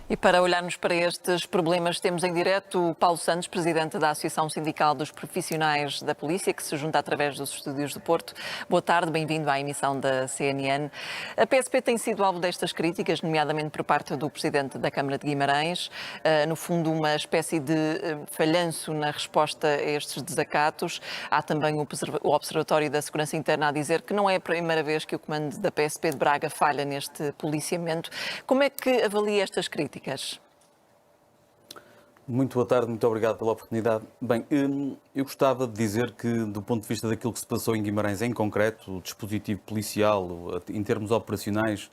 E para olharmos para estes problemas, temos em direto o Paulo Santos, presidente da Associação Sindical dos Profissionais da Polícia, que se junta através dos estúdios do Porto. Boa tarde, bem-vindo à emissão da CNN. A PSP tem sido alvo destas críticas, nomeadamente por parte do presidente da Câmara de Guimarães. No fundo, uma espécie de falhanço na resposta a estes desacatos. Há também o Observatório da Segurança Interna a dizer que não é a primeira vez que o comando da PSP de Braga falha neste policiamento. Como é que avalia estas críticas? Muito boa tarde, muito obrigado pela oportunidade. Bem, eu gostava de dizer que, do ponto de vista daquilo que se passou em Guimarães em concreto, o dispositivo policial, em termos operacionais,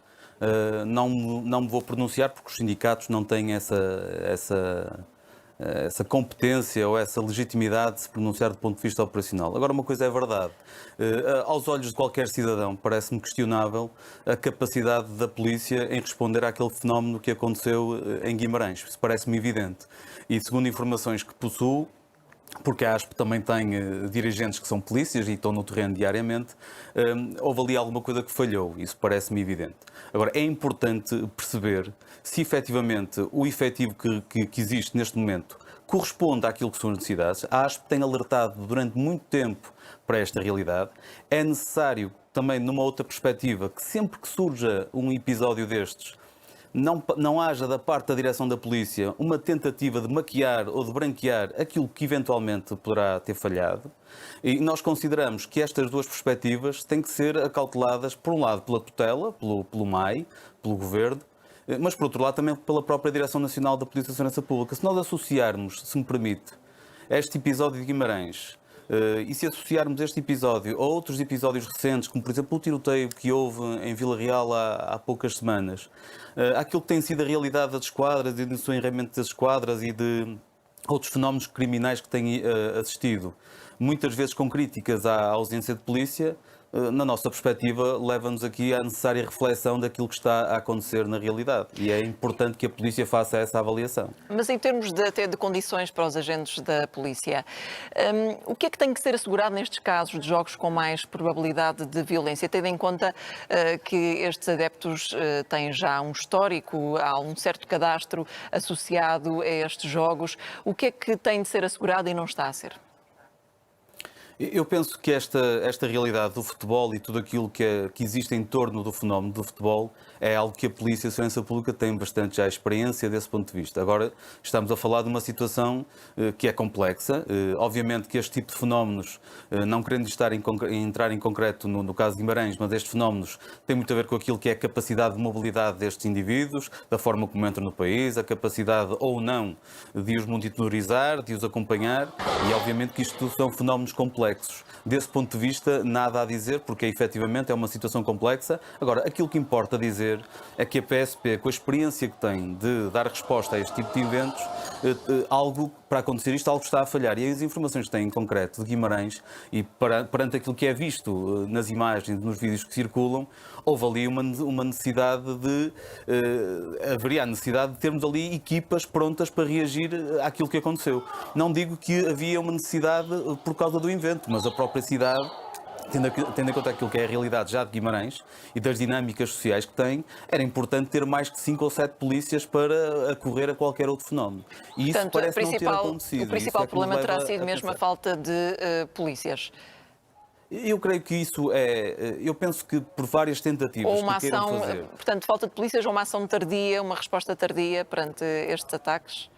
não me vou pronunciar porque os sindicatos não têm essa competência ou essa legitimidade de se pronunciar do ponto de vista operacional. Agora, uma coisa é verdade. Aos olhos de qualquer cidadão, parece-me questionável a capacidade da polícia em responder àquele fenómeno que aconteceu em Guimarães. Isso parece-me evidente. E segundo informações que possuo, porque a ASP também tem dirigentes que são polícias e estão no terreno diariamente, houve ali alguma coisa que falhou, isso parece-me evidente. Agora, é importante perceber se efetivamente o efetivo que existe neste momento corresponde àquilo que são as necessidades. A ASP tem alertado durante muito tempo para esta realidade. É necessário também, numa outra perspectiva, que sempre que surja um episódio destes, não haja da parte da direção da polícia uma tentativa de maquiar ou de branquear aquilo que eventualmente poderá ter falhado. E nós consideramos que estas duas perspectivas têm que ser acauteladas, por um lado, pela tutela, pelo MAI, pelo Governo, mas, por outro lado, também pela própria Direção Nacional da Polícia e Segurança Pública. Se nós associarmos, se me permite, este episódio de Guimarães, e se associarmos este episódio a outros episódios recentes, como por exemplo o tiroteio que houve em Vila Real há poucas semanas, àquilo que tem sido a realidade das esquadras e do encerramento das esquadras e de outros fenómenos criminais que têm assistido, muitas vezes com críticas à ausência de polícia, na nossa perspectiva, leva-nos aqui à necessária reflexão daquilo que está a acontecer na realidade. E é importante que a polícia faça essa avaliação. Mas em termos até de condições para os agentes da polícia, o que é que tem que ser assegurado nestes casos de jogos com mais probabilidade de violência, tendo em conta que estes adeptos têm já um histórico, há um certo cadastro associado a estes jogos, o que é que tem de ser assegurado e não está a ser? Eu penso que esta realidade do futebol e tudo aquilo que existe em torno do fenómeno do futebol é algo que a Polícia e a Segurança Pública tem bastante já experiência desse ponto de vista. Agora, estamos a falar de uma situação que é complexa. Obviamente que este tipo de fenómenos, não querendo entrar em concreto no caso de Guimarães, mas estes fenómenos têm muito a ver com aquilo que é a capacidade de mobilidade destes indivíduos, da forma como entram no país, a capacidade ou não de os monitorizar, de os acompanhar, e obviamente que isto são fenómenos complexos. Desse ponto de vista, nada a dizer, porque efetivamente é uma situação complexa. Agora, aquilo que importa dizer é que a PSP, com a experiência que tem de dar resposta a este tipo de eventos, para acontecer isto, algo está a falhar. E as informações que têm em concreto de Guimarães, e perante aquilo que é visto nas imagens, nos vídeos que circulam, houve ali uma necessidade haveria a necessidade de termos ali equipas prontas para reagir àquilo que aconteceu. Não digo que havia uma necessidade por causa do evento, mas a própria cidade, tendo em conta aquilo que é a realidade já de Guimarães e das dinâmicas sociais que tem, era importante ter mais que 5 ou 7 polícias para acorrer a qualquer outro fenómeno. E isso Portanto, parece não ter acontecido. O principal problema terá sido mesmo a falta de polícias. Eu creio que isso eu penso que por várias tentativas Ou uma que queiram ação, fazer. portanto, falta de polícias ou uma ação tardia, uma resposta tardia perante estes ataques?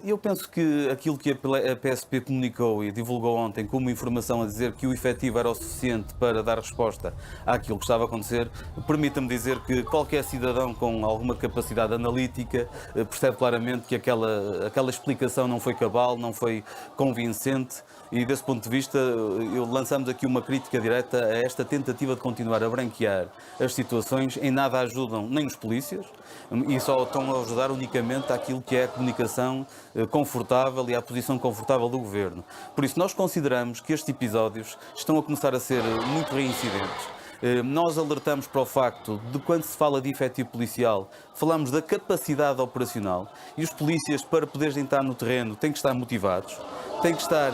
Eu penso que aquilo que a PSP comunicou e divulgou ontem como informação a dizer que o efetivo era o suficiente para dar resposta àquilo que estava a acontecer, permita-me dizer que qualquer cidadão com alguma capacidade analítica percebe claramente que aquela explicação não foi cabal, não foi convincente, e desse ponto de vista lançamos aqui uma crítica direta a esta tentativa de continuar a branquear as situações. Em nada ajudam nem os polícias e só estão a ajudar unicamente àquilo que é a comunicação confortável e à posição confortável do Governo. Por isso, nós consideramos que estes episódios estão a começar a ser muito reincidentes. Nós alertamos para o facto de, quando se fala de efetivo policial, falamos da capacidade operacional, e os polícias, para poderem estar no terreno, têm que estar motivados, têm que estar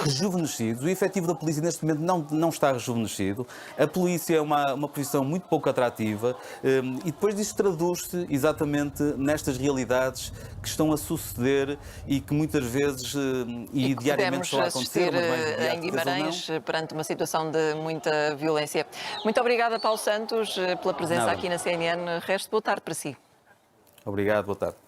rejuvenescidos. O efetivo da polícia neste momento não está rejuvenescido. A polícia é uma profissão muito pouco atrativa e depois disso traduz-se exatamente nestas realidades que estão a suceder e que muitas vezes e diariamente estão a acontecer. Em Guimarães, perante uma situação de muita violência. Muito obrigada, Paulo Santos, pela presença aqui na CNN. Resto, boa tarde para si. Obrigado, boa tarde.